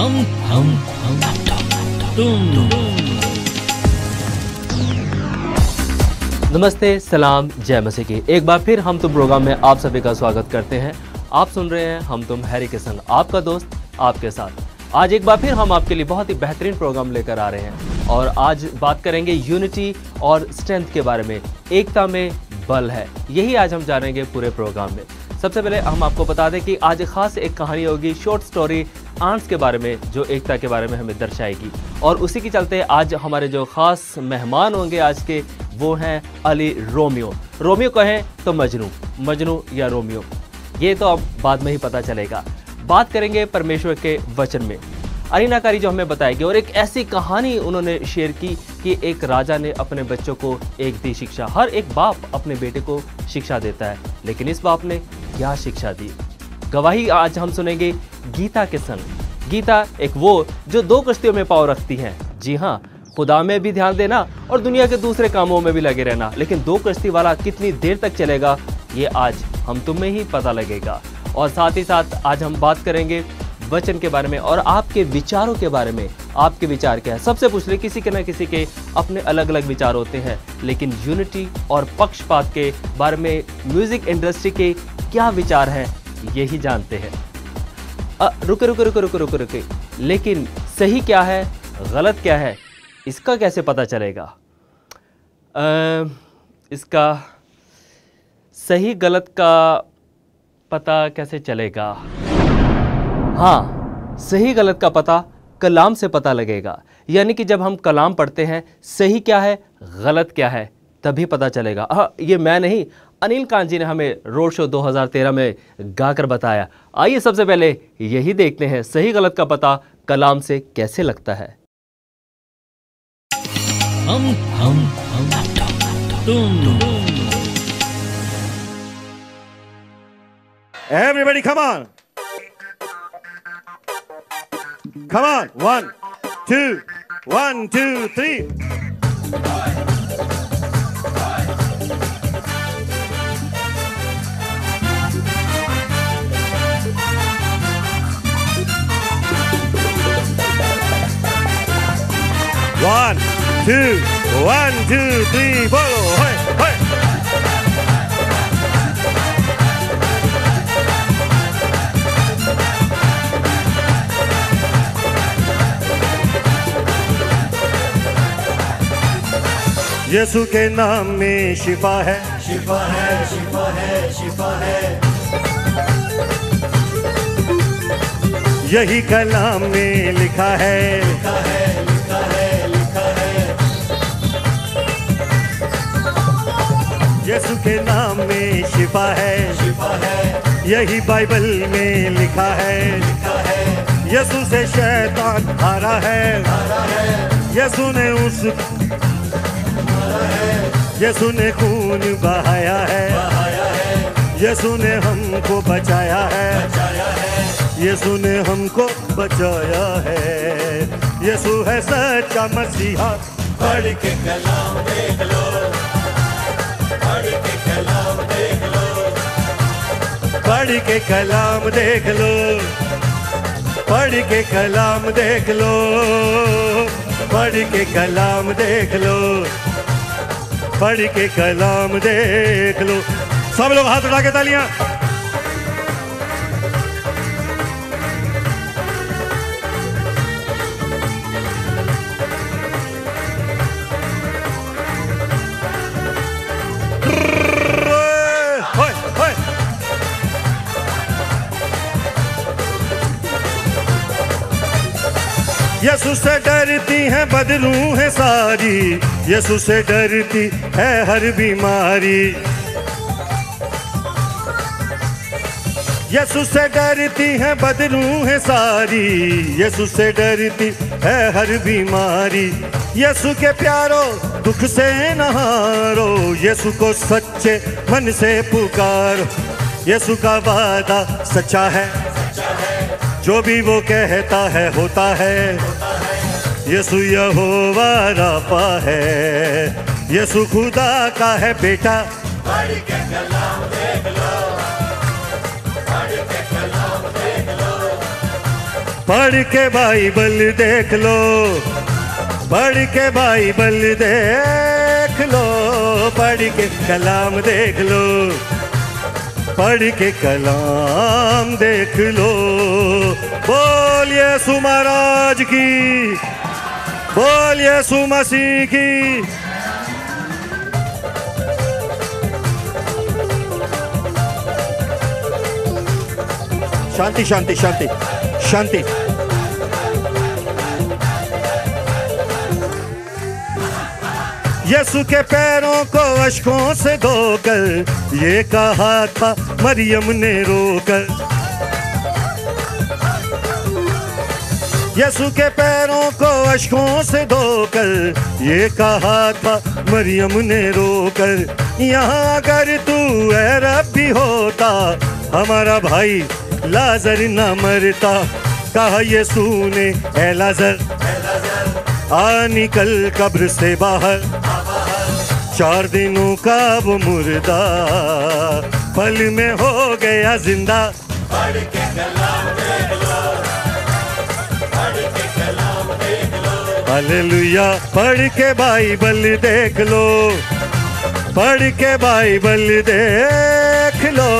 हम तुम। नमस्ते, सलाम, जय मसीह की। एक बार फिर हम तुम प्रोग्राम में आप सभी का स्वागत करते हैं। आप सुन रहे हैं हम तुम, हैरी के संग, आपका दोस्त आपके साथ। आज एक बार फिर हम आपके लिए बहुत ही बेहतरीन प्रोग्राम लेकर आ रहे हैं और आज बात करेंगे यूनिटी और स्ट्रेंथ के बारे में। एकता में बल है, यही आज हम जानेंगे पूरे प्रोग्राम में। सबसे पहले हम आपको बता दें कि आज खास एक कहानी होगी, शॉर्ट स्टोरी आंट्स के बारे में, जो एकता के बारे में हमें दर्शाएगी। और उसी के चलते आज हमारे जो खास मेहमान होंगे आज के, वो हैं अली रोमियो। रोमियो कहें तो मजनू, मजनू या रोमियो, ये तो अब बाद में ही पता चलेगा। बात करेंगे परमेश्वर के वचन में। अरीनाकारी जो हमें बताएगी और एक ऐसी कहानी उन्होंने शेयर की कि एक राजा ने अपने बच्चों को एक दी शिक्षा। हर एक बाप अपने बेटे को शिक्षा देता है, लेकिन इस बाप ने क्या शिक्षा दी, गवाही आज हम सुनेंगे गीता के संग। गीता एक वो जो दो कश्तियों में पाँव रखती हैं। जी हाँ, खुदा में भी ध्यान देना और दुनिया के दूसरे कामों में भी लगे रहना, लेकिन दो कश्ती वाला कितनी देर तक चलेगा, ये आज हम तुम में ही पता लगेगा। और साथ ही साथ आज हम बात करेंगे वचन के बारे में और आपके विचारों के बारे में। आपके विचार क्या है? सबसे पूछ ले, किसी के ना किसी के अपने अलग अलग विचार होते हैं, लेकिन यूनिटी और पक्षपात के बारे में म्यूजिक इंडस्ट्री के क्या विचार हैं, यही जानते हैं। रुके, लेकिन सही क्या है, गलत क्या है, इसका कैसे पता चलेगा? इसका सही गलत का पता कैसे चलेगा? हाँ, सही गलत का पता कलाम से पता लगेगा। यानी कि जब हम कलाम पढ़ते हैं, सही क्या है, गलत क्या है, तभी पता चलेगा। हाँ, ये मैं नहीं, अनिल कांत जी ने हमें रोड शो 2013 में गाकर बताया। आइए सबसे पहले यही देखते हैं, सही गलत का पता कलाम से कैसे लगता है। हम तुम। Everybody, come on. Come on. 1, 2, 1, 2, 3. One, two, three, bolo. Hey, hey. यीशु के नाम में शिफा है, शिफा है, शिफा है, शिफा है। यही कलाम में लिखा है, लिखा है, लिखा है, लिखा है। यीशु के नाम में शिफा है, शिफा है। यही बाइबल में लिखा है, लिखा है। यीशु से शैतान हारा है, हारा है। यीशु ने यीशु ने खून बहाया है, बहाया है। यीशु ने हमको बचाया है, बचाया है। यीशु ने हमको बचाया है। यीशु है सच्चा मसीहा। पढ़ के कलाम देख लो, पढ़ के कलाम देख लो, पढ़ के कलाम देख लो, पढ़ के कलाम देख लो, पढ़ के कलाम देख लो, पढ़ के कलाम देख लो। सब लोग हाथ उठा के तालियां। यीशु से डरती हैं बदरूं है सारी, यीशु से डरती है हर बीमारी। यीशु से डरती हैं बदरूं है सारी, यीशु से डरती है हर बीमारी। यीशु के प्यारो दुख से न हारो, यीशु को सच्चे मन से पुकारो। यीशु का वादा सच्चा है, जो भी वो कहता है होता है। यीशु यहोवा राफा है, यीशु खुदा का है बेटा। पढ़ के कलाम देख लो, पढ़ के कलाम देख लो, पढ़ के बाइबल देख लो, पढ़ के बाइबल देख लो, पढ़ के कलाम देख लो, पढ़ के कलाम देख लो। बोल यीशु महाराज की, बोल यीशु मसीह की। शांति शांति शांति शांति। यीशु के पैरों को अश्कों से धोकर ये कहा था मरियम ने रोकर। यीशु के पैरों को अश्कों से धोकर ये कहा था मरियम ने रोकर। यहाँ अगर तू ऐ रब्बी होता हमारा भाई लाजर न मरता। कहा यीशु ने ऐ लाजर आ निकल कब्र से बाहर। 4 दिनों का वो मुर्दा पल में हो गया जिंदा। पढ़ के कलाम देख लो, पढ़ के कलाम देख लो। हालेलुया। पढ़ के बाइबल देख लो, पढ़ के बाइबल देख लो,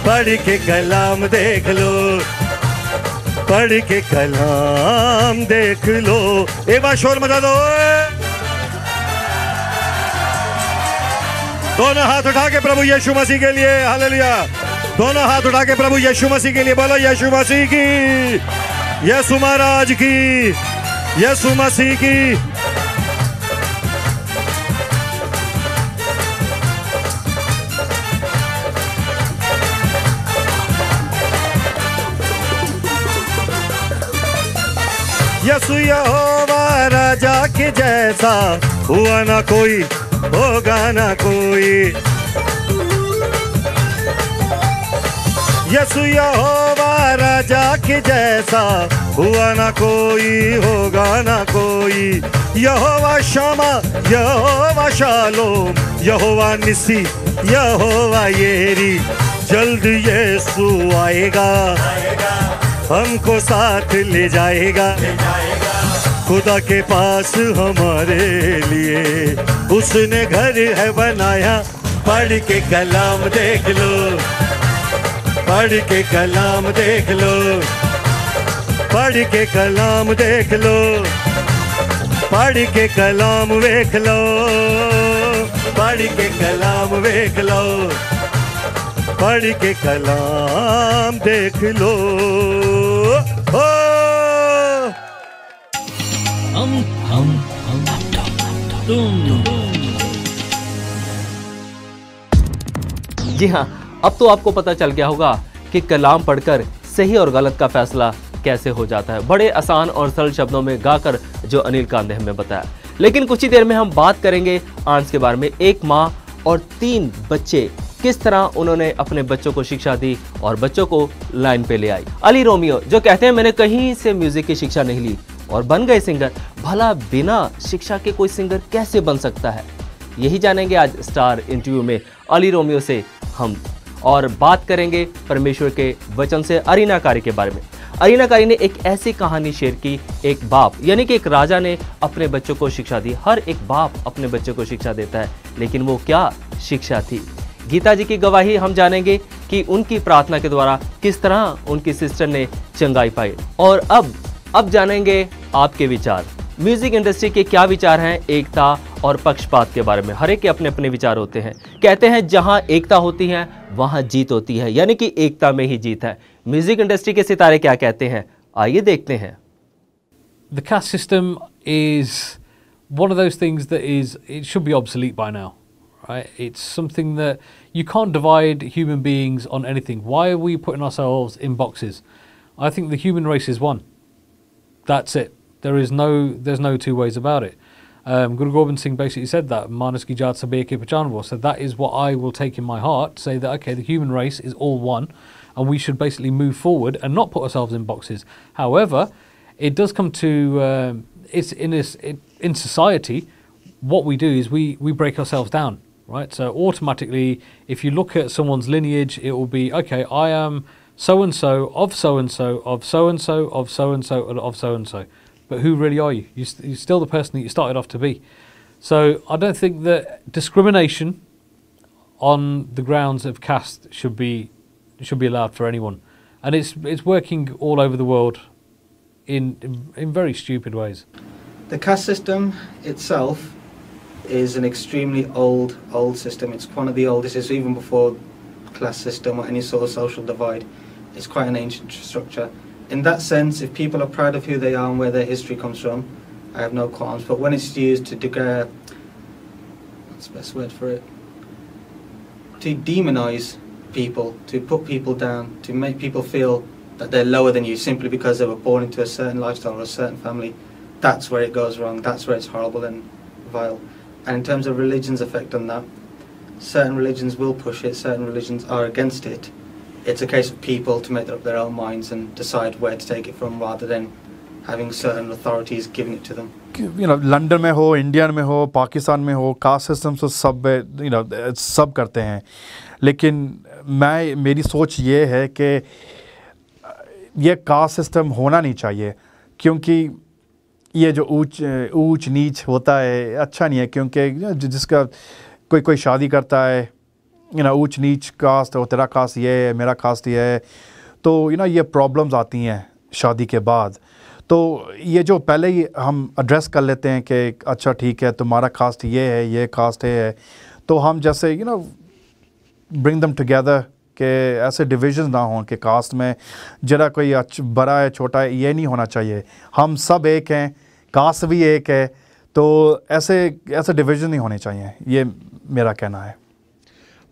पढ़ के कलाम देख लो, पढ़ के कलाम देख लो। एक बार शोर मचा दो। दोनों हाथ उठा के प्रभु यीशु मसीह के लिए, हालेलुया। दोनों हाथ उठा के प्रभु यीशु मसीह के लिए बोलो, यीशु मसीह की, यीशु महाराज की, यीशु मसीह की। यीशु यहोवा राजा के जैसा हुआ ना कोई, होगा ना कोई। यीशु यहोवा राजा के जैसा हुआ ना कोई, होगा ना कोई। यहोवा शमा, यहोवा शालोम, यहोवा निसी, यहोवा येरी। जल्द यीशु आएगा, हमको साथ ले जाएगा खुदा के पास हमारे लिए। उसने घर है बनाया। पढ़ के कलाम देख लो, पढ़ के कलाम देख लो, पढ़ के कलाम देख लो, पढ़ के कलाम देख लो, पढ़ के कलाम देख लो, पढ़ के कलाम देख लो। ओ हम तुम। जी हाँ, अब तो आपको पता चल गया होगा कि कलाम पढ़कर सही और गलत का फैसला कैसे हो जाता है। बड़े आसान और सरल शब्दों में गाकर जो अनिल कांत ने हमें बताया। लेकिन कुछ ही देर में हम बात करेंगे आंस के बारे में। एक माँ और 3 बच्चे, किस तरह उन्होंने अपने बच्चों को शिक्षा दी और बच्चों को लाइन पे ले आई। अली रोमियो जो कहते हैं मैंने कहीं से म्यूजिक की शिक्षा नहीं ली और बन गए सिंगर। भला बिना शिक्षा के कोई सिंगर कैसे बन सकता है? यही जानेंगे आज स्टार इंटरव्यू में अली रोमियो से हम। और बात करेंगे परमेश्वर के वचन से अरीना कारी के बारे में। अरीना कारी ने एक ऐसी कहानी शेयर की, एक बाप यानी कि एक राजा ने अपने बच्चों को शिक्षा दी। हर एक बाप अपने बच्चों को शिक्षा देता है, लेकिन वो क्या शिक्षा थी? गीता जी की गवाही हम जानेंगे कि उनकी प्रार्थना के द्वारा किस तरह उनकी सिस्टर ने चंगाई पाई। और अब जानेंगे आपके विचार। म्यूजिक इंडस्ट्री के क्या विचार हैं एकता और पक्षपात के बारे में। हर एक के अपने अपने विचार होते हैं। कहते हैं जहां एकता होती है वहां जीत होती है, यानी कि एकता में ही जीत है। म्यूजिक इंडस्ट्री के सितारे क्या कहते हैं, आइए देखते हैं। The caste system is one of those things that it should be obsolete by now, right? It's something that you can't divide human beings on anything. Why are we putting ourselves in boxes? I think the human race is one. That's it. There's no two ways about it. Guru Gobind Singh basically said that, Manas ki jaat sabhe ke pehchan wo. So that is what I will take in my heart, say that, okay, the human race is all one and we should basically move forward and not put ourselves in boxes. However, it does come to, in society, what we do is we break ourselves down, right? So automatically, if you look at someone's lineage, it will be, okay, I am so and so of so and so of so and so of so and so of so and so. But who really are you? You're still the person that you started off to be. So I don't think that discrimination on the grounds of caste should be allowed for anyone, and it's working all over the world in very stupid ways. The caste system itself is an extremely old system. It's one of the oldest. It's even before class system or any sort of social divide. It's quite an ancient structure. In that sense, if people are proud of who they are and where their history comes from, I have no qualms. But when it's used to degrade, what's the best word for it? To demonize people, to put people down, to make people feel that they're lower than you simply because they were born into a certain lifestyle or a certain family, that's where it goes wrong. That's where it's horrible and vile. And in terms of religion's effect on that, certain religions will push it, certain religions are against it. It's a case of people to make up their own minds and decide where to take it from rather than having certain authorities giving it to them. London में हो, India में हो, पाकिस्तान में हो, caste system तो सब सब करते हैं, लेकिन मेरी सोच ये है कि ये कास्ट सिस्टम होना नहीं चाहिए, क्योंकि ये जो ऊंच नीच होता है अच्छा नहीं है, क्योंकि जिसका कोई शादी करता है ऊंच नीच कास्ट, और तेरा कास्ट ये है, मेरा कास्ट ये है, तो ये प्रॉब्लम्स आती हैं शादी के बाद। तो ये जो पहले ही हम एड्रेस कर लेते हैं कि अच्छा ठीक है तुम्हारा कास्ट ये है, ये कास्ट है, तो हम जैसे ब्रिंग दम टुगेदर कि ऐसे डिविजन ना हों कि कास्ट में जरा कोई बड़ा है छोटा है, ये नहीं होना चाहिए। हम सब एक हैं, कास्ट भी एक है, तो ऐसे डिविजन नहीं होने चाहिए, ये मेरा कहना है।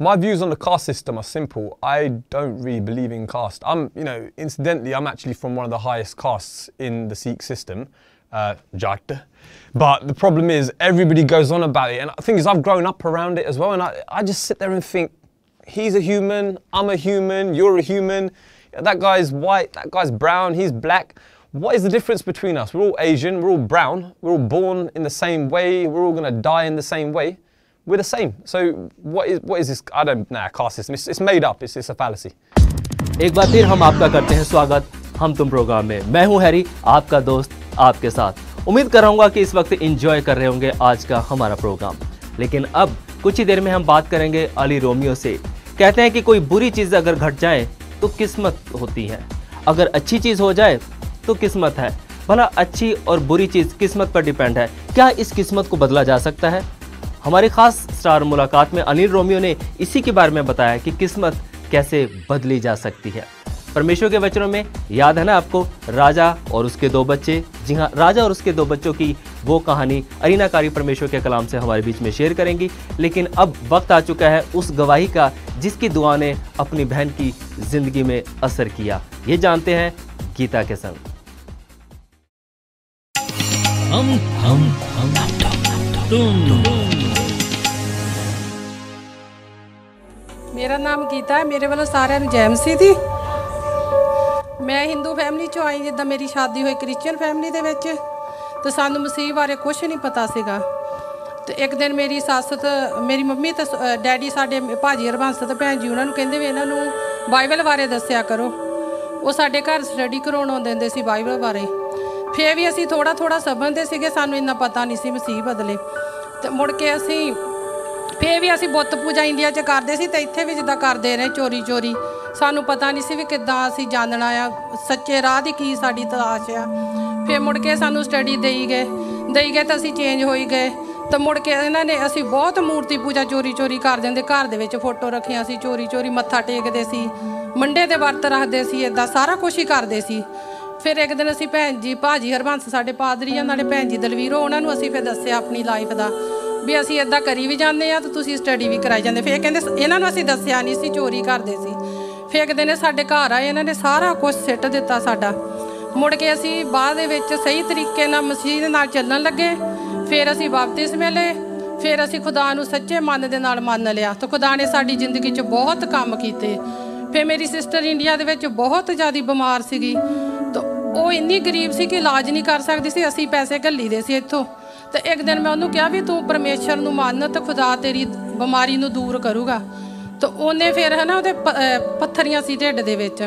My views on the caste system are simple. I don't really believe in caste. Incidentally, I'm actually from one of the highest castes in the Sikh system, Jat. But the problem is everybody goes on about it. And the thing is, I've grown up around it as well. And I just sit there and think, he's a human, I'm a human, you're a human. That guy's white, that guy's brown, he's black. What is the difference between us? We're all Asian, we're all brown, we're all born in the same way, we're all going to die in the same way. We're the same. So what is this? I don't know. Caste system. It's made up. It's a fallacy. एक बार फिर हम आपका करते हैं स्वागत हम तुम programme में। मैं हूं हैरी, आपका दोस्त आपके साथ। उम्मीद कर रहा हूं कि इस वक्त एंजॉय कर रहे होंगे आज का हमारा प्रोग्राम। लेकिन अब कुछ ही देर में हम बात करेंगे अली रोमियो से। कहते हैं कि कोई बुरी चीज़ अगर घट जाए तो किस्मत होती है, अगर अच्छी चीज़ हो जाए तो किस्मत है। भला अच्छी और बुरी चीज़ किस्मत पर डिपेंड है। क्या इस किस्मत को बदला जा सकता है? हमारी खास स्टार मुलाकात में अनिल रोमियो ने इसी के बारे में बताया कि किस्मत कैसे बदली जा सकती है। परमेश्वर के वचनों में याद है ना आपको, राजा और उसके दो बच्चे। जी हाँ, राजा और उसके दो बच्चों की वो कहानी अरीना कारी परमेश्वर के कलाम से हमारे बीच में शेयर करेंगी। लेकिन अब वक्त आ चुका है उस गवाही का जिसकी दुआ ने अपनी बहन की जिंदगी में असर किया। ये जानते हैं गीता के संग। मेरा नाम गीता है, मेरे वालों सारे जय मसीह दी। मैं हिंदू फैमिली चों आई, जिद्दां मेरी शादी हुई क्रिश्चियन फैमिली दे विच, ते सानू मसीह बारे कुछ नहीं पता सीगा। ते एक दिन मेरी सੱਸ ते मेरी मम्मी ते डैडी साडे भाजी हरबंस ते भैन जी उन्हां नूं कहंदे वी इन्हां नूं बाइबल बारे दस्सिया करो। वो साडे घर स्टडी कराउण आउंदे हुंदे सी बाइबल बारे। फिर भी असीं थोड़ा थोड़ा समझदे सीगे, सानू इन्ना पता नहीं सी मसीह बदले। ते मुड़ के असीं फिर भी असीं बुत पूजा इंडिया च करदे सी ते इत्थे भी जिद्दां करदे रहे चोरी चोरी। सानू पता नहीं सी भी किद्दां असीं जानना आ सच्चे राह दी की साडी तलाश आ। फिर मुड़ के सानू स्टडी देई गए तो असीं चेंज होई गए। तो मुड़ के इन्हां ने असीं बहुत मूर्ति पूजा चोरी चोरी करदे हुंदे, घर दे विच फोटो रखियां सी, चोरी चोरी मत्था टेकदे सी, मंडे दे वर्त रखदे सी, इदां सारा कुछ ही करदे सी। फिर एक दिन असीं भैन जी भाजी हरबंस साडे पादरी आ, नाले भैन जी दलवीरो, उन्हां नूं असीं फिर दस्सिया अपनी लाइफ दा भी असीं इदां करी भी जांदे आ ते तुसीं स्टडी भी कराई जांदे। फिर कहंदे इन्हां नूं असीं दस्सिया नहीं सी, चोरी करदे सी। फिर एक दिन साडे घर आए, इन्हां ने सारा कुछ सिੱਟ दित्ता साडा। मुड़ के असीं बाद दे विच सही तरीके नाल मसीह दे नाल चलण लगे। फिर असीं बपतिस्मे लए, फिर असीं खुदा नूं सच्चे मन दे नाल मंन लिया। तो खुदा ने साडी जिंदगी च बहुत काम कीते। फिर मेरी सिस्टर इंडिया दे विच बहुत ज़्यादा बीमार सीगी, तो वो इन्नी गरीब सी कि इलाज नहीं कर सकदी सी। असीं पैसे घल्ली दे सी इत्थों। तो एक दिन मैं उन्होंने कहा भी तू परमेश्वर नूं मन तो खुदा तेरी बीमारी नूं दूर करूगा। तो उन्हें फिर है ना उहदे पत्थरियां सी ढिड दे विच,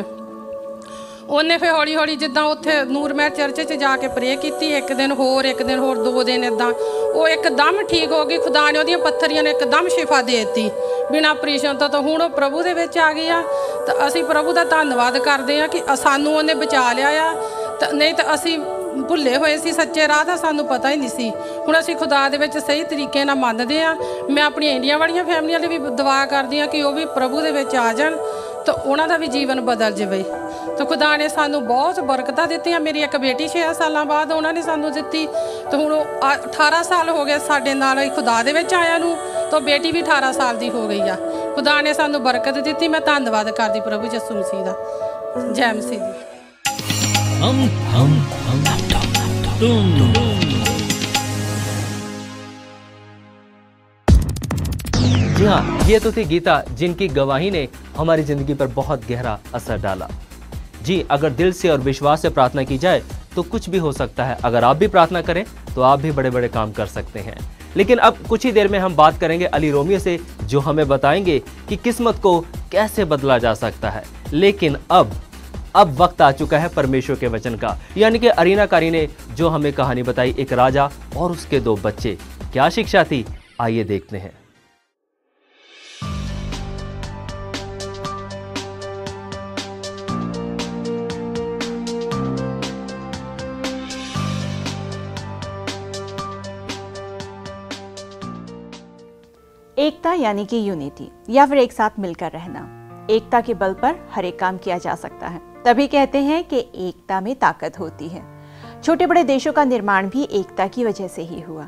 ਉਹਨੇ ਫਿਰ ਹੌਲੀ ਹੌਲੀ ਜਿੱਦਾਂ ਉੱਥੇ ਨੂਰਮਹਿਰ ਚਰਚ 'ਚ ਜਾ ਕੇ ਪ੍ਰੇ ਕੀਤੀ, ਇੱਕ ਦਿਨ ਹੋਰ 2 ਦਿਨ ਇੱਦਾਂ ਉਹ ਇੱਕਦਮ ਠੀਕ ਹੋ ਗਈ। ਖੁਦਾ ਨੇ ਉਹਦੀਆਂ ਪੱਥਰੀਆਂ ਨੇ ਇੱਕਦਮ ਸ਼ਿਫਾ ਦੇ ਦਿੱਤੀ ਬਿਨਾਂ ਆਪਰੇਸ਼ਨ ਤੋਂ। ਤਾਂ ਹੁਣ ਉਹ ਪ੍ਰਭੂ ਦੇ ਵਿੱਚ ਆ ਗਈ ਆ। ਤਾਂ ਅਸੀਂ ਪ੍ਰਭੂ ਦਾ ਧੰਨਵਾਦ ਕਰਦੇ ਹਾਂ ਕਿ ਸਾਨੂੰ ਉਹਨੇ ਬਚਾ ਲਿਆ ਆ। ਤਾਂ ਨਹੀਂ ਤਾਂ ਅਸੀਂ ਭੁੱਲੇ ਹੋਏ ਸੀ ਸੱਚੇ ਰਾਹ ਦਾ, ਸਾਨੂੰ ਪਤਾ ਹੀ ਨਹੀਂ ਸੀ। ਹੁਣ ਅਸੀਂ ਖੁਦਾ ਦੇ ਵਿੱਚ ਸਹੀ ਤਰੀਕੇ ਨਾਲ ਮੰਨਦੇ ਹਾਂ। ਮੈਂ ਆਪਣੀਆਂ ਇੰਡੀਆ ਵਾਲੀਆਂ ਫੈਮਲੀਆਂ ਲਈ ਵੀ ਦੁਆ ਕਰਦੀ ਹਾਂ ਕਿ ਉਹ ਵੀ ਪ੍ਰਭੂ ਦੇ ਵਿੱਚ ਆ ਜਾਣ ਤਾਂ ਉਹਨਾਂ ਦਾ ਵੀ ਜੀਵਨ ਬਦਲ ਜਾਵੇ। ਤਾਂ ਖੁਦਾ ਨੇ ਸਾਨੂੰ ਬਹੁਤ ਬਰਕਤਾਂ ਦਿੱਤੀਆਂ। ਮੇਰੀ ਇੱਕ ਬੇਟੀ 6 ਸਾਲਾਂ ਬਾਅਦ ਉਹਨਾਂ ਨੇ ਸਾਨੂੰ ਦਿੱਤੀ। ਤਾਂ ਹੁਣ 18 ਸਾਲ ਹੋ ਗਏ ਸਾਡੇ ਨਾਲ ਖੁਦਾ ਦੇ ਵਿੱਚ ਆਇਆ ਨੂੰ। ਤਾਂ ਬੇਟੀ ਵੀ 18 ਸਾਲ ਦੀ ਹੋ ਗਈ ਆ। ਖੁਦਾ ਨੇ ਸਾਨੂੰ ਬਰਕਤ ਦਿੱਤੀ। ਮੈਂ ਧੰਨਵਾਦ ਕਰਦੀ ਪ੍ਰਭੂ ਯਿਸੂ ਮਸੀਹ ਦਾ। ਜੈ ਮਸੀਹ ਦੀ। जी हाँ, ये तो थी गीता जिनकी गवाही ने हमारी जिंदगी पर बहुत गहरा असर डाला। जी, अगर दिल से और विश्वास से प्रार्थना की जाए तो कुछ भी हो सकता है। अगर आप भी प्रार्थना करें तो आप भी बड़े बड़े काम कर सकते हैं। लेकिन अब कुछ ही देर में हम बात करेंगे अली रोमियो से, जो हमें बताएंगे कि किस्मत को कैसे बदला जा सकता है। लेकिन अब वक्त आ चुका है परमेश्वर के वचन का, यानी कि अरीना कारी ने जो हमें कहानी बताई, एक राजा और उसके 2 बच्चे, क्या शिक्षा थी, आइए देखते हैं। एकता यानी कि यूनिटी, या फिर एक साथ मिलकर रहना। एकता के बल पर हर एक काम किया जा सकता है। तभी कहते हैं कि एकता में ताकत होती है। छोटे बड़े देशों का निर्माण भी एकता की वजह से ही हुआ।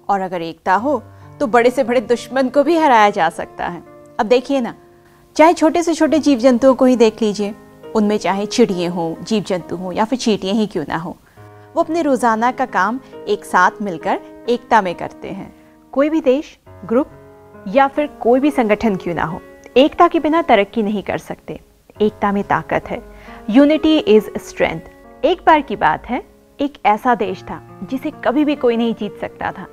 और अगर एकता हो तो बड़े से बड़े दुश्मन को भी हराया जा सकता है। अब देखिए ना, चाहे छोटे से छोटे जीव जंतुओं को ही देख लीजिए। उनमें चाहे चिड़ियाँ हों, जीव जंतु हों या फिर चींटियाँ ही क्यों ना हो, वो अपने रोजाना का काम एक साथ मिलकर एकता में करते हैं। कोई भी देश, ग्रुप या फिर कोई भी संगठन क्यों ना हो, एकता के बिना तरक्की नहीं कर सकते। एकता में ताकत है। Unity is strength. एक बार की बात है, एक ऐसा देश था जिसे कभी भी कोई नहीं जीत सकता था।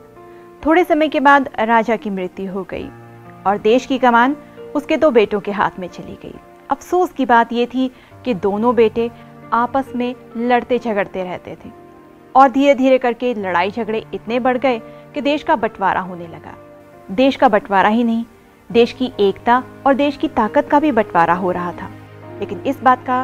थोड़े समय के बाद राजा की मृत्यु हो गई और देश की कमान उसके 2 बेटों के हाथ में चली गई। अफसोस की बात यह थी कि दोनों बेटे आपस में लड़ते झगड़ते रहते थे और धीरे धीरे करके लड़ाई झगड़े इतने बढ़ गए कि देश का बंटवारा होने लगा। देश का बंटवारा ही नहीं, देश की एकता और देश की ताकत का भी बंटवारा हो रहा था। लेकिन इस बात का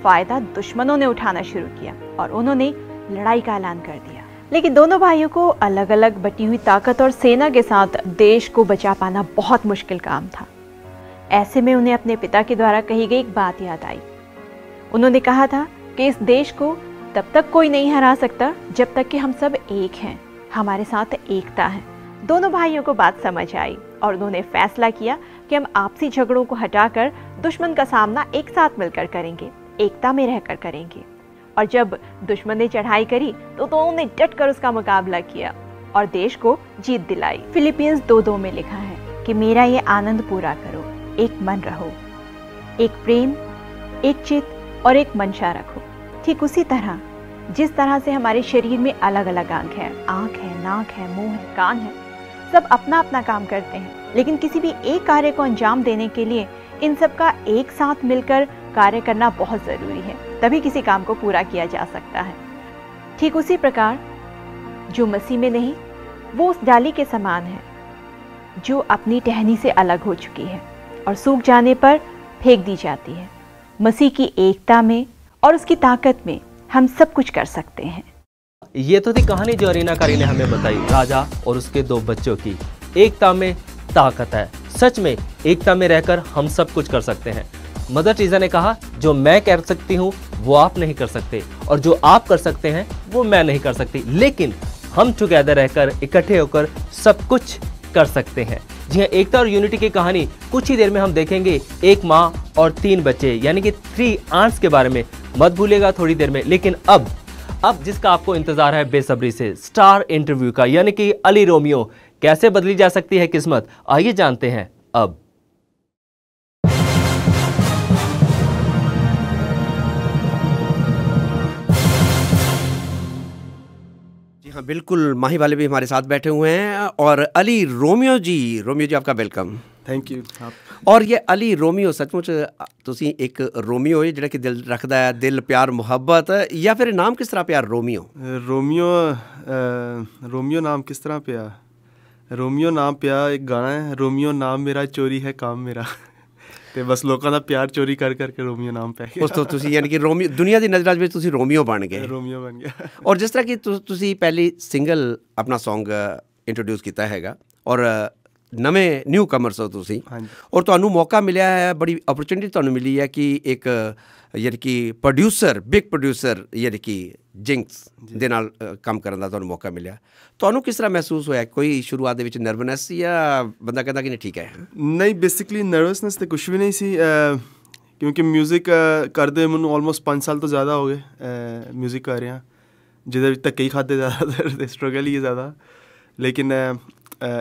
फायदा दुश्मनों ने उठाना शुरू किया और उन्होंने लड़ाई का ऐलान कर दिया। लेकिन दोनों भाइयों को अलग अलग बटी हुई ताकत और सेना के साथ देश को बचा पाना बहुत मुश्किल काम था। ऐसे में उन्हें अपने पिता के द्वारा कही गई एक बात याद आई। उन्होंने कहा था कि इस देश को तब तक कोई नहीं हरा सकता जब तक कि हम सब एक हैं, हमारे साथ एकता है। दोनों भाइयों को बात समझ आई और उन्होंने फैसला किया कि हम आपसी झगड़ों को हटाकर दुश्मन का सामना एक साथ मिलकर करेंगे, एकता में रहकर करेंगे। और जब दुश्मन ने चढ़ाई करी तो दोनों ने डट कर उसका मुकाबला किया और देश को जीत दिलाई। फिलिपियंस 2:2 में लिखा है कि मेरा ये आनंद पूरा करो, एक मन रहो, एक प्रेम, एक चित्त और एक मंशा रखो। ठीक उसी तरह जिस तरह से हमारे शरीर में अलग अलग अंग है, आँख है, नाक है, मुंह है, कान है, सब अपना अपना काम करते हैं, लेकिन किसी भी एक कार्य को अंजाम देने के लिए इन सब का एक साथ मिलकर कार्य करना बहुत ज़रूरी है। तभी किसी काम को पूरा किया जा सकता है। ठीक उसी प्रकार जो मसीह में नहीं, वो उस डाली के समान है जो अपनी टहनी से अलग हो चुकी है और सूख जाने पर फेंक दी जाती है। मसीह की एकता में और उसकी ताकत में हम सब कुछ कर सकते हैं। ये तो थी कहानी जो अरीना कारी ने हमें बताई, राजा और उसके 2 बच्चों की। एकता में ताकत है। सच में एकता में रहकर हम सब कुछ कर सकते हैं। मदर टेरेसा ने कहा, जो मैं कर सकती हूँ वो आप नहीं कर सकते, और जो आप कर सकते हैं वो मैं नहीं कर सकती, लेकिन हम टुगेदर रहकर, इकट्ठे होकर सब कुछ कर सकते हैं। जी हाँ, एकता और यूनिटी की कहानी कुछ ही देर में हम देखेंगे। एक माँ और 3 बच्चे यानी कि 3 आंट्स के बारे में मत भूलिएगा थोड़ी देर में। लेकिन अब जिसका आपको इंतजार है बेसब्री से, स्टार इंटरव्यू का, यानी कि अली रोमियो, कैसे बदली जा सकती है किस्मत, आइए जानते हैं अब। जी हाँ, बिल्कुल, माही वाले भी हमारे साथ बैठे हुए हैं और अली रोमियो जी आपका वेलकम। Thank you. ਔਰ ਇਹ ਅਲੀ ਰੋਮੀਓ ਸੱਚਮੁੱਚ ਤੁਸੀਂ ਇੱਕ ਰੋਮੀਓ ਹੈ ਜਿਹੜਾ ਕਿ ਦਿਲ ਰੱਖਦਾ ਹੈ, ਦਿਲ ਪਿਆਰ ਮੁਹੱਬਤ, ਜਾਂ ਫਿਰ ਨਾਮ ਕਿਸ ਤਰ੍ਹਾਂ ਪਿਆ ਰੋਮੀਓ? ਰੋਮੀਓ ਨਾਮ ਕਿਸ ਤਰ੍ਹਾਂ ਪਿਆ? ਰੋਮੀਓ ਨਾਮ ਪਿਆ, ਇੱਕ ਗਾਣਾ ਹੈ, ਰੋਮੀਓ ਨਾਮ ਮੇਰਾ ਚੋਰੀ ਹੈ ਕੰਮ ਮੇਰਾ, ਤੇ ਬਸ ਲੋਕਾਂ ਦਾ ਪਿਆਰ ਚੋਰੀ ਕਰ ਕਰਕੇ ਰੋਮੀਓ ਨਾਮ ਪੈ ਗਿਆ। ਉਸ ਤੋਂ ਤੁਸੀਂ ਯਾਨੀ ਕਿ ਰੋਮੀਓ, ਦੁਨੀਆ ਦੀ ਨਜ਼ਰਾਂ ਵਿੱਚ ਤੁਸੀਂ ਰੋਮੀਓ ਬਣ ਗਏ। ਰੋਮੀਓ ਬਣ ਗਿਆ। ਔਰ ਜਿਸ ਤਰ੍ਹਾਂ ਕਿ ਤੁਸੀਂ ਪਹਿਲੀ ਸਿੰਗਲ ਆਪਣਾ ਸੌਂਗ ਇੰਟਰੋਡਿਊਸ ਕੀਤਾ ਹੈਗਾ, ਔਰ ਨਵੇਂ ਨਿਊ ਕਮਰਸ ਹੋ ਤੁਸੀਂ, ਔਰ ਤੁਹਾਨੂੰ ਮੌਕਾ ਮਿਲਿਆ ਹੈ, ਬੜੀ ਓਪਰਚੁਨਿਟੀ ਤੁਹਾਨੂੰ ਮਿਲੀ ਹੈ ਕਿ ਇੱਕ ਯਾਨੀ ਕਿ ਪ੍ਰੋਡਿਊਸਰ, ਬਿਗ ਪ੍ਰੋਡਿਊਸਰ ਯਾਨੀ ਕਿ ਜਿੰਕਸ ਦੇ ਨਾਲ ਕੰਮ ਕਰਨ ਦਾ ਤੁਹਾਨੂੰ ਮੌਕਾ ਮਿਲਿਆ। ਤੁਹਾਨੂੰ ਕਿਸ ਤਰ੍ਹਾਂ ਮਹਿਸੂਸ ਹੋਇਆ? ਕੋਈ ਸ਼ੁਰੂਆਤ ਦੇ ਵਿੱਚ ਨਰਵਸਨੈਸ ਸੀ ਜਾਂ ਬੰਦਾ ਕਹਿੰਦਾ ਕਿ ਨਹੀਂ ਠੀਕ ਹੈ? ਨਹੀਂ, ਬੇਸਿਕਲੀ ਨਰਵਸਨੈਸ ਤਾਂ ਕੁਛ ਵੀ ਨਹੀਂ ਸੀ, ਕਿਉਂਕਿ ਮਿਊਜ਼ਿਕ ਕਰਦੇ ਮੈਨੂੰ ਆਲਮੋਸਟ 5 ਸਾਲ ਤੋਂ ਜ਼ਿਆਦਾ ਹੋ ਗਏ ਮਿਊਜ਼ਿਕ ਕਰ ਰਿਹਾ, ਜਿਹਦੇ ਵਿੱਚ ਧੱਕੇ ਹੀ ਖਾਦੇ ਜ਼ਿਆਦਾਤਰ ਅਤੇ ਸਟਰਗਲ ਹੀ ਜ਼ਿਆਦਾ। ਲੇਕਿਨ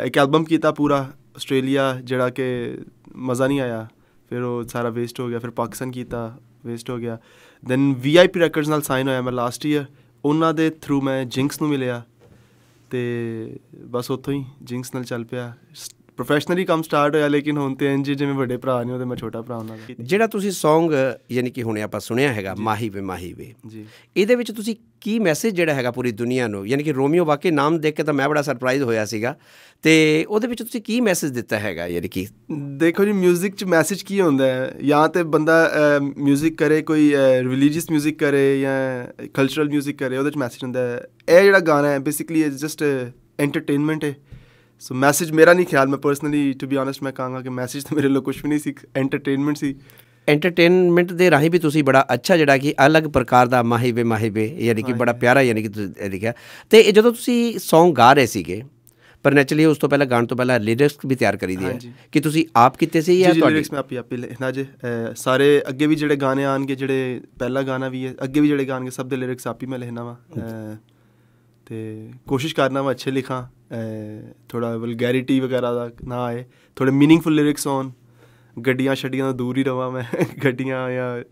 ਇੱਕ ਐਲਬਮ ਕੀਤਾ ਪੂਰਾ ਆਸਟ੍ਰੇਲੀਆ, ਜਿਹੜਾ ਕਿ ਮਜ਼ਾ ਨਹੀਂ ਆਇਆ, ਫਿਰ ਉਹ ਸਾਰਾ ਵੇਸਟ ਹੋ ਗਿਆ। ਫਿਰ ਪਾਕਿਸਤਾਨ ਕੀਤਾ, ਵੇਸਟ ਹੋ ਗਿਆ। ਦੈਨ VIP ਰੈਕਰਡਸ ਨਾਲ ਸਾਈਨ ਹੋਇਆ ਮੈਂ ਲਾਸਟ ਈਅਰ, ਉਹਨਾਂ ਦੇ ਥਰੂ ਮੈਂ ਜਿੰਕਸ ਨੂੰ ਮਿਲਿਆ, ਅਤੇ ਬਸ ਉੱਥੋਂ ਹੀ ਜਿੰਕਸ ਨਾਲ ਚੱਲ ਪਿਆ। ਪ੍ਰੋਫੈਸ਼ਨਲੀ ਕੰਮ ਸਟਾਰਟ ਹੋਇਆ, ਲੇਕਿਨ ਹੁਣ ਤਾਂ ਇੰਝ ਜਿਵੇਂ ਵੱਡੇ ਭਰਾ ਨੇ ਉਹਦੇ ਮੈਂ ਛੋਟਾ ਭਰਾ ਉਹਨਾਂ ਦਾ। ਜਿਹੜਾ ਤੁਸੀਂ ਸੌਂਗ ਯਾਨੀ ਕਿ ਹੁਣੇ ਆਪਾਂ ਸੁਣਿਆ ਹੈਗਾ ਮਾਹੀ ਵੇ ਜੀ, ਇਹਦੇ ਵਿੱਚ ਤੁਸੀਂ ਕੀ ਮੈਸੇਜ ਜਿਹੜਾ ਹੈਗਾ ਪੂਰੀ ਦੁਨੀਆ ਨੂੰ, ਯਾਨੀ ਕਿ ਰੋਮੀਓ ਵਾਕਈ ਨਾਮ ਦੇਖ ਕੇ ਤਾਂ ਮੈਂ ਬੜਾ ਸਰਪ੍ਰਾਈਜ਼ ਹੋਇਆ ਸੀਗਾ, ਅਤੇ ਉਹਦੇ ਵਿੱਚ ਤੁਸੀਂ ਕੀ ਮੈਸੇਜ ਦਿੱਤਾ ਹੈਗਾ? ਯਾਨੀ ਕਿ ਦੇਖੋ ਜੀ, ਮਿਊਜ਼ਿਕ 'ਚ ਮੈਸੇਜ ਕੀ ਹੁੰਦਾ ਹੈ, ਜਾਂ ਤਾਂ ਬੰਦਾ ਮਿਊਜ਼ਿਕ ਕਰੇ, ਕੋਈ ਰਿਲੀਜੀਅਸ ਮਿਊਜ਼ਿਕ ਕਰੇ ਜਾਂ ਕਲਚਰਲ ਮਿਊਜ਼ਿਕ ਕਰੇ, ਉਹਦੇ 'ਚ ਮੈਸੇਜ ਹੁੰਦਾ ਹੈ। ਇਹ ਜਿਹੜਾ ਗਾਣਾ ਹੈ ਬੇਸਿਕਲੀ ਜਸਟ ਐਂਟਰਟੇਨਮੈਂਟ ਹੈ। ਸੋ ਮੈਸੇਜ ਮੇਰਾ ਨਹੀਂ ਖਿਆਲ, ਮੈਂ ਪਰਸਨਲੀ ਟੂ ਬੀ ਆਨੈਸਟ ਮੈਂ ਕਹਾਂਗਾ ਕਿ ਮੈਸੇਜ ਤਾਂ ਮੇਰੇ ਲਈ ਕੁਛ ਵੀ ਨਹੀਂ ਸੀ, ਐਂਟਰਟੇਨਮੈਂਟ ਸੀ। ਐਂਟਰਟੇਨਮੈਂਟ ਦੇ ਰਾਹੀਂ ਵੀ ਤੁਸੀਂ ਬੜਾ ਅੱਛਾ ਜਿਹੜਾ ਕਿ ਅਲੱਗ ਪ੍ਰਕਾਰ ਦਾ ਮਾਹੀ ਵੇ ਯਾਨੀ ਕਿ ਬੜਾ ਪਿਆਰਾ ਯਾਨੀ ਕਿ ਤੁਸੀਂ ਲਿਖਿਆ। ਅਤੇ ਜਦੋਂ ਤੁਸੀਂ ਸੌਂਗ ਗਾ ਰਹੇ ਸੀਗੇ, ਪਰ ਨੈਚੁਰਲੀ ਉਸ ਤੋਂ ਪਹਿਲਾਂ ਗਾਣ ਤੋਂ ਪਹਿਲਾਂ ਲਿਰਿਕਸ ਵੀ ਤਿਆਰ ਕਰੀ ਦੀ ਹੈ ਕਿ ਤੁਸੀਂ ਆਪ ਕੀਤੇ ਸੀ ਜਾਂ ਤੁਹਾਡੇ? ਲਿਰਿਕਸ ਮੈਂ ਆਪੇ ਲਿਖਣਾ ਜੇ, ਸਾਰੇ ਅੱਗੇ ਵੀ ਜਿਹੜੇ ਗਾਣੇ ਆਉਣਗੇ, ਜਿਹੜੇ ਪਹਿਲਾ ਗਾਣਾ ਵੀ ਹੈ, ਅੱਗੇ ਵੀ ਜਿਹੜੇ ਗਾਣਗੇ, ਸਭ ਦੇ ਲਿਰਿਕਸ ਆਪ ਹੀ ਮੈਂ ਲਿਖਣਾ ਵਾ, ਅਤੇ ਕੋਸ਼ਿਸ਼ ਕਰਨਾ ਵਾ ਅੱਛੇ ਲਿਖਾਂ, ਥੋੜ੍ਹਾ ਵਲਗੈਰਿਟੀ ਵਗੈਰਾ ਦਾ ਨਾ ਆਏ, ਥੋੜ੍ਹੇ ਮੀਨਿੰਗਫੁਲ ਲਿਰਿਕਸ ਹੋਣ। ਗੱਡੀਆਂ ਛੱਡੀਆਂ ਤੋਂ ਦੂਰ ਹੀ ਰਹਾਂ ਮੈਂ, ਗੱਡੀਆਂ ਜਾਂ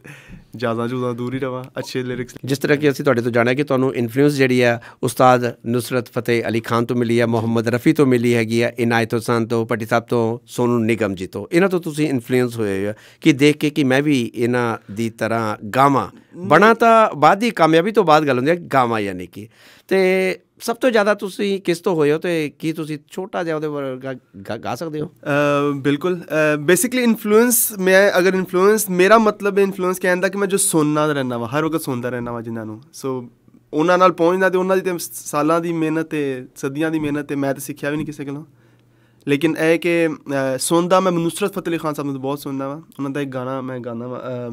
ਜ਼ਿਆਦਾ ਜੂਦਾ ਦੂਰ ਹੀ ਰਹਾਂ, ਅੱਛੇ ਲਿਰਿਕਸ। ਜਿਸ ਤਰ੍ਹਾਂ ਕਿ ਅਸੀਂ ਤੁਹਾਡੇ ਤੋਂ ਜਾਣਿਆ ਕਿ ਤੁਹਾਨੂੰ ਇਨਫਲੂਐਂਸ ਜਿਹੜੀ ਆ ਉਸਤਾਦ ਨੁਸਰਤ ਫਤਿਹ ਅਲੀ ਖਾਨ ਤੋਂ ਮਿਲੀ ਹੈ, ਮੁਹੰਮਦ ਰਫੀ ਤੋਂ ਮਿਲੀ ਹੈਗੀ ਆ, ਇਨਾਇਤ ਹੁਸੈਨ ਤੋਂ, ਭੱਟੀ ਸਾਹਿਬ ਤੋਂ, ਸੋਨੂ ਨਿਗਮ ਜੀ ਤੋਂ, ਇਹਨਾਂ ਤੋਂ ਤੁਸੀਂ ਇਨਫਲੂਐਂਸ ਹੋਏ ਹੋ ਕਿ ਦੇਖ ਕੇ ਕਿ ਮੈਂ ਵੀ ਇਹਨਾਂ ਦੀ ਤਰ੍ਹਾਂ ਗਾਵਾਂ ਬਣਾ। ਤਾਂ ਬਾਅਦ ਦੀ ਕਾਮਯਾਬੀ ਤੋਂ ਬਾਅਦ ਗੱਲ ਹੁੰਦੀ ਹੈ ਗਾਵਾਂ ਯਾਨੀ ਕਿ, ਅਤੇ ਸਭ ਤੋਂ ਜ਼ਿਆਦਾ ਤੁਸੀਂ ਕਿਸ ਤੋਂ ਹੋਏ ਹੋ, ਅਤੇ ਕੀ ਤੁਸੀਂ ਛੋਟਾ ਜਿਹਾ ਉਹਦੇ ਵਰਗਾ ਗਾ ਸਕਦੇ ਹੋ? ਬਿਲਕੁਲ, ਬੇਸਿਕਲੀ ਇਨਫਲੂਐਂਸ, ਮੈਂ ਅਗਰ ਇਨਫਲੂਐਂਸ, ਮੇਰਾ ਮਤਲਬ ਇਨਫਲੂਐਂਸ ਕਹਿਣ ਦਾ ਕਿ ਮੈਂ ਜੋ ਸੁਣਦਾ ਰਹਿੰਦਾ ਵਾ, ਹਰ ਵਕਤ ਸੁਣਦਾ ਰਹਿੰਦਾ ਵਾ ਜਿਨ੍ਹਾਂ ਨੂੰ, ਸੋ ਉਹਨਾਂ ਨਾਲ ਪਹੁੰਚਦਾ, ਅਤੇ ਉਹਨਾਂ ਦੀ ਤਾਂ ਸਾਲਾਂ ਦੀ ਮਿਹਨਤ ਅਤੇ ਸਦੀਆਂ ਦੀ ਮਿਹਨਤ, ਅਤੇ ਮੈਂ ਤਾਂ ਸਿੱਖਿਆ ਵੀ ਨਹੀਂ ਕਿਸੇ ਕੋਲੋਂ। ਲੇਕਿਨ ਇਹ ਕਿ ਸੁਣਦਾ ਮੈਂ ਨੁਸਰਤ ਫਤਿਹ ਅਲੀ ਖਾਨ ਸਾਹਿਬ ਨੂੰ ਬਹੁਤ ਸੁਣਦਾ ਵਾ, ਉਹਨਾਂ ਦਾ ਇੱਕ ਗਾਣਾ ਮੈਂ ਗਾਉਂਦਾ ਵਾ,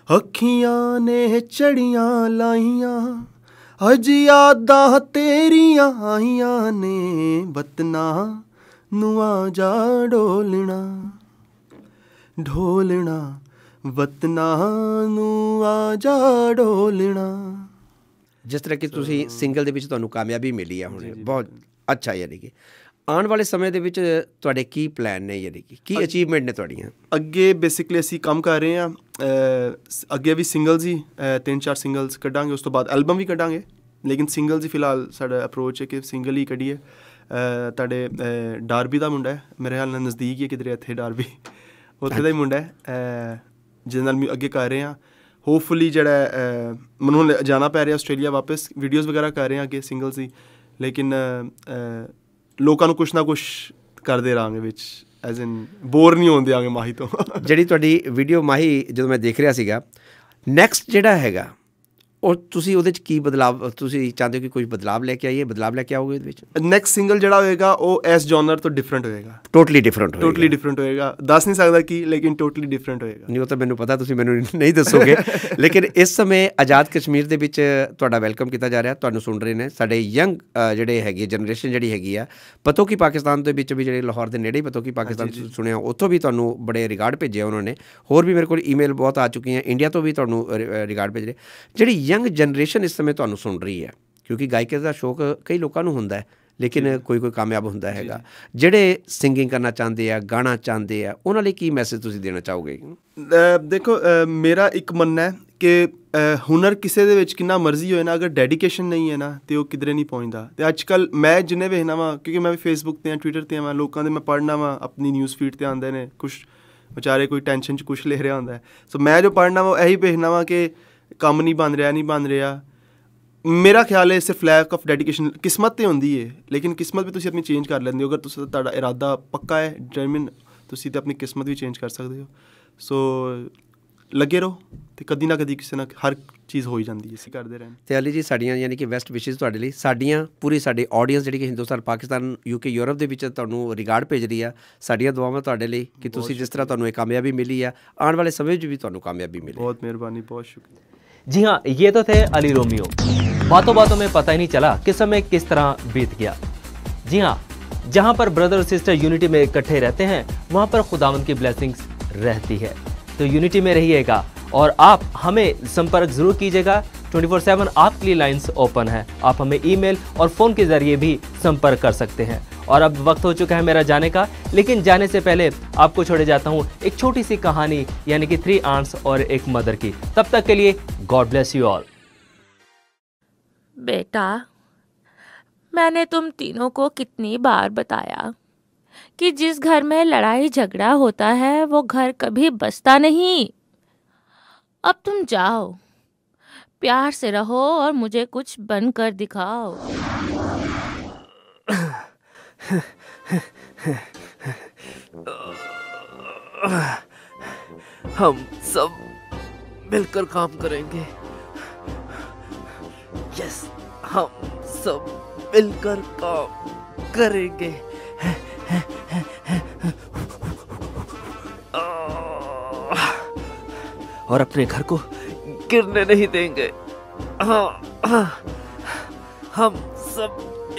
ਅੱਖੀਆਂ ਨੇ ਚੜੀਆਂ ਲਾਈਆਂ ਅੱਜ ਯਾਦਾਂ ਤੇਰੀਆਂ ਆਈਆਂ ਨੇ, ਵਤਨਾਂ ਨੂੰ ਆ ਜਾ ਢੋਲਣਾ ਢੋਲਣਾ, ਵਤਨਾਂ ਨੂੰ ਆ ਜਾ ਢੋਲਣਾ। ਜਿਸ ਤਰ੍ਹਾਂ ਕਿ ਤੁਸੀਂ ਸਿੰਗਲ ਦੇ ਵਿੱਚ ਤੁਹਾਨੂੰ ਕਾਮਯਾਬੀ ਮਿਲੀ ਹੈ ਹੁਣ, ਬਹੁਤ ਅੱਛਾ, ਯਾਨੀ ਕਿ ਆਉਣ ਵਾਲੇ ਸਮੇਂ ਦੇ ਵਿੱਚ ਤੁਹਾਡੇ ਕੀ ਪਲਾਨ ਨੇ, ਯਾਨੀ ਕਿ ਕੀ ਅਚੀਵਮੈਂਟ ਨੇ ਤੁਹਾਡੀਆਂ? ਅੱਗੇ ਬੇਸਿਕਲੀ ਅਸੀਂ ਕੰਮ ਕਰ ਰਹੇ ਹਾਂ, ਅੱਗੇ ਵੀ ਸਿੰਗਲਸ ਹੀ 3-4 ਸਿੰਗਲਸ ਕੱਢਾਂਗੇ, ਉਸ ਤੋਂ ਬਾਅਦ ਐਲਬਮ ਵੀ ਕੱਢਾਂਗੇ, ਲੇਕਿਨ ਸਿੰਗਲਸ ਹੀ ਫਿਲਹਾਲ ਸਾਡਾ ਅਪਰੋਚ ਹੈ ਕਿ ਸਿੰਗਲ ਹੀ ਕੱਢੀਏ। ਤੁਹਾਡੇ ਡਾਰਬੀ ਦਾ ਮੁੰਡਾ ਹੈ, ਮੇਰੇ ਖਿਆਲ ਨਾਲ ਨਜ਼ਦੀਕ ਹੀ ਹੈ ਕਿਧਰੇ ਇੱਥੇ ਡਾਰਬੀ, ਉੱਥੇ ਦਾ ਹੀ ਮੁੰਡਾ ਹੈ, ਜਿਹਦੇ ਨਾਲ ਅੱਗੇ ਕਰ ਰਹੇ ਹਾਂ। ਹੋਪਫੁਲੀ ਜਿਹੜਾ ਮੈਨੂੰ ਜਾਣਾ ਪੈ ਰਿਹਾ ਆਸਟ੍ਰੇਲੀਆ ਵਾਪਸ, ਵੀਡੀਓਜ਼ ਵਗੈਰਾ ਕਰ ਰਹੇ ਹਾਂ ਅੱਗੇ ਸਿੰਗਲਸ ਹੀ, ਲੇਕਿਨ ਲੋਕਾਂ ਨੂੰ ਕੁਛ ਨਾ ਕੁਛ ਕਰਦੇ ਰਹਾਂਗੇ ਵਿੱਚ, ਐਜ਼ ਇਨ ਬੋਰ ਨਹੀਂ ਹੋਣ ਦਿਆਂਗੇ ਮਾਹੀ ਤੋਂ। ਜਿਹੜੀ ਤੁਹਾਡੀ ਵੀਡੀਓ ਮਾਹੀ ਜਦੋਂ ਮੈਂ ਦੇਖ ਰਿਹਾ ਸੀਗਾ, ਨੈਕਸਟ ਜਿਹੜਾ ਹੈਗਾ ਉਹ ਤੁਸੀਂ ਉਹਦੇ 'ਚ ਕੀ ਬਦਲਾਵ ਤੁਸੀਂ ਚਾਹੁੰਦੇ ਹੋ ਕਿ ਕੋਈ ਬਦਲਾਵ ਲੈ ਕੇ ਆਈਏ, ਬਦਲਾਵ ਲੈ ਕੇ ਆਓਗੇ ਉਹਦੇ ਵਿੱਚ? ਨੈਕਸਟ ਸਿੰਗਲ ਜਿਹੜਾ ਹੋਏਗਾ ਉਹ ਇਸ ਜੋਨਰ ਤੋਂ ਡਿਫਰੈਂਟ ਹੋਏਗਾ, ਟੋਟਲੀ ਡਿਫਰੈਂਟ ਹੋਏਗਾ, ਦੱਸ ਨਹੀਂ ਸਕਦਾ ਕੀ, ਲੇਕਿਨ ਟੋਟਲੀ ਡਿਫਰੈਂਟ ਹੋਏਗਾ। ਨਹੀਂ, ਉਹ ਤਾਂ ਮੈਨੂੰ ਪਤਾ, ਤੁਸੀਂ ਮੈਨੂੰ ਨਹੀਂ ਦੱਸੋਗੇ, ਲੇਕਿਨ ਇਸ ਸਮੇਂ ਆਜ਼ਾਦ ਕਸ਼ਮੀਰ ਦੇ ਵਿੱਚ ਤੁਹਾਡਾ ਵੈਲਕਮ ਕੀਤਾ ਜਾ ਰਿਹਾ, ਤੁਹਾਨੂੰ ਸੁਣ ਰਹੇ ਨੇ ਸਾਡੇ ਯੰਗ ਜਿਹੜੇ ਹੈਗੇ ਜਨਰੇਸ਼ਨ ਜਿਹੜੀ ਹੈਗੀ ਆ, ਪਤੋਕੀ ਪਾਕਿਸਤਾਨ ਦੇ ਵਿੱਚ ਵੀ, ਜਿਹੜੇ ਲਾਹੌਰ ਦੇ ਨੇੜੇ ਹੀ ਪਤੋਕੀ ਪਾਕਿਸਤਾਨ ਸੁਣਿਆ, ਉੱਥੋਂ ਵੀ ਤੁਹਾਨੂੰ ਬੜੇ ਰਿਗਾਰਡ ਭੇਜੇ ਉਹਨਾਂ ਨੇ, ਹੋਰ ਵੀ ਮੇਰੇ ਕੋਲ ਈਮੇਲ ਬਹੁਤ ਆ ਚੁੱਕੀਆਂ, ਇੰਡੀਆ ਤੋਂ ਵੀ ਤੁਹਾਨੂੰ ਰਿਗਾਰਡ ਭੇਜ ਰਹੇ। ਜਿਹੜੀ ਯੰਗ ਜਨਰੇਸ਼ਨ ਇਸ ਸਮੇਂ ਤੁਹਾਨੂੰ ਸੁਣ ਰਹੀ ਹੈ, ਕਿਉਂਕਿ ਗਾਇਕੀ ਦਾ ਸ਼ੌਕ ਕਈ ਲੋਕਾਂ ਨੂੰ ਹੁੰਦਾ ਹੈ, ਲੇਕਿਨ ਕੋਈ ਕਾਮਯਾਬ ਹੁੰਦਾ ਹੈਗਾ, ਜਿਹੜੇ ਸਿੰਗਿੰਗ ਕਰਨਾ ਚਾਹੁੰਦੇ ਆ, ਗਾਣਾ ਚਾਹੁੰਦੇ ਆ, ਉਹਨਾਂ ਲਈ ਕੀ ਮੈਸੇਜ ਤੁਸੀਂ ਦੇਣਾ ਚਾਹੋਗੇ? ਦੇਖੋ, ਮੇਰਾ ਇੱਕ ਮੰਨਣਾ ਹੈ ਕਿ ਹੁਨਰ ਕਿਸੇ ਦੇ ਵਿੱਚ ਕਿੰਨਾ ਮਰਜ਼ੀ ਹੋਏ ਨਾ, ਅਗਰ ਡੈਡੀਕੇਸ਼ਨ ਨਹੀਂ ਹੈ ਨਾ ਤੇ ਉਹ ਕਿਧਰੇ ਨਹੀਂ ਪਹੁੰਚਦਾ। ਤੇ ਅੱਜ ਕੱਲ੍ਹ ਮੈਂ ਜਿੰਨੇ ਵੇਖਣਾ ਵਾ, ਕਿਉਂਕਿ ਮੈਂ ਵੀ ਫੇਸਬੁੱਕ 'ਤੇ ਟਵਿੱਟਰ 'ਤੇ ਵਾਂ, ਲੋਕਾਂ ਦੇ ਮੈਂ ਪੜ੍ਹਨਾ ਵਾ, ਆਪਣੀ ਨਿਊਜ਼ ਫੀਡ 'ਤੇ ਆਉਂਦੇ ਨੇ, ਕੁਛ ਵਿਚਾਰੇ ਕੋਈ ਟੈਨਸ਼ਨ 'ਚ ਕੁਛ ਲਿਖ ਰਿਹਾ ਹੁੰਦਾ। ਸੋ ਮੈਂ ਜੋ ਪੜ੍ਹਨਾ ਵਾ ਇਹੀ ਵੇਖਣਾ ਵਾ ਕਿ ਕੰਮ ਨਹੀਂ ਬਣ ਰਿਹਾ। ਮੇਰਾ ਖਿਆਲ ਹੈ ਸਿਰਫ ਲੈਕ ਆਫ ਡੈਡੀਕੇਸ਼ਨ, ਕਿਸਮਤ ਤਾਂ ਹੁੰਦੀ ਹੈ, ਲੇਕਿਨ ਕਿਸਮਤ ਵੀ ਤੁਸੀਂ ਆਪਣੀ ਚੇਂਜ ਕਰ ਲੈਂਦੇ ਹੋ ਅਗਰ ਤੁਸੀਂ, ਤੁਹਾਡਾ ਇਰਾਦਾ ਪੱਕਾ ਹੈ, ਡਿਟਰਮਿਨ, ਤੁਸੀਂ ਤਾਂ ਆਪਣੀ ਕਿਸਮਤ ਵੀ ਚੇਂਜ ਕਰ ਸਕਦੇ ਹੋ। ਸੋ ਲੱਗੇ ਰਹੋ ਤੇ ਕਦੀ ਨਾ ਕਦੀ ਕਿਸੇ ਨਾਲ ਹਰ ਚੀਜ਼ ਹੋ ਹੀ ਜਾਂਦੀ ਹੈ, ਅਸੀਂ ਕਰਦੇ ਰਹਿਣ। ਤੇ ਅਲੀ ਜੀ, ਸਾਡੀਆਂ ਯਾਨੀ ਕਿ ਬੈਸਟ ਵਿਸ਼ੇਜ਼ ਤੁਹਾਡੇ ਲਈ, ਸਾਡੀਆਂ ਪੂਰੀ ਸਾਡੀ ਆਡੀਅנס ਜਿਹੜੀ ਕਿ ਹਿੰਦੁਸਤਾਨ, ਪਾਕਿਸਤਾਨ, UK, ਯੂਰਪ ਦੇ ਵਿੱਚ ਤੁਹਾਨੂੰ ਰਿਗਾਰਡ ਭੇਜ ਰਹੀ ਆ। ਸਾਡੀਆਂ ਦੁਆਵਾਂ ਤੁਹਾਡੇ ਲਈ ਕਿ ਤੁਸੀਂ ਜਿਸ ਤਰ੍ਹਾਂ ਤੁਹਾਨੂੰ ਇਹ ਕਾਮਯਾਬੀ ਮਿਲੀ ਆ, ਆਉਣ ਵਾਲੇ ਸਮੇਂ ਵਿੱਚ ਵੀ ਤੁਹਾਨੂੰ ਕਾਮਯਾਬੀ ਮਿਲੇ। बहुत मेहरबानी, बहुत शुक्रिया। जी हाँ, ये तो थे अली रोमियो। बातों बातों में पता ही नहीं चला कि समय किस तरह बीत गया। जी हाँ, जहाँ पर ब्रदर और सिस्टर यूनिटी में इकट्ठे रहते हैं, वहाँ पर खुदावंद की ब्लेसिंग्स रहती है। तो यूनिटी में रहिएगा और आप हमें संपर्क जरूर कीजिएगा। 24/7 आपके लिए लाइंस ओपन है। आप हमें ईमेल और फ़ोन के ज़रिए भी संपर्क कर सकते हैं। और अब वक्त हो चुका है मेरा जाने का, लेकिन जाने से पहले आपको छोड़े जाता हूँ एक छोटी सी कहानी, यानी कि 3 आंट्स और एक मदर की। तब तक के लिए गॉड ब्लेस यू ऑल। बेटा, मैंने तुम तीनों को कितनी बार बताया कि जिस घर में लड़ाई झगड़ा होता है वो घर कभी बसता नहीं। अब तुम जाओ, प्यार से रहो और मुझे कुछ बनकर दिखाओ। हम सब मिलकर काम करेंगे। यस, हम सब मिलकर काम करेंगे। और अपने घर को गिरने नहीं देंगे। हम सब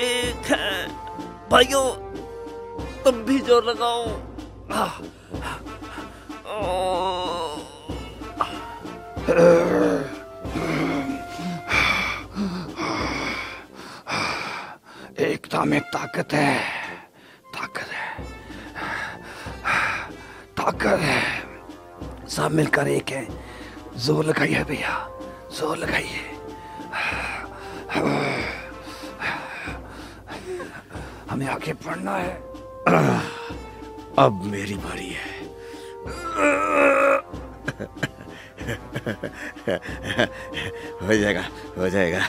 एक हैं। भाइयों, तुम भी जोर लगाओ। एकता में ताकत है, ताकत है, ताकत है। सब मिलकर एक है। जोर लगाइए भैया, जोर लगाइए। हमें आगे बढ़ना है। अब मेरी बारी है। हो जाएगा, हो जाएगा।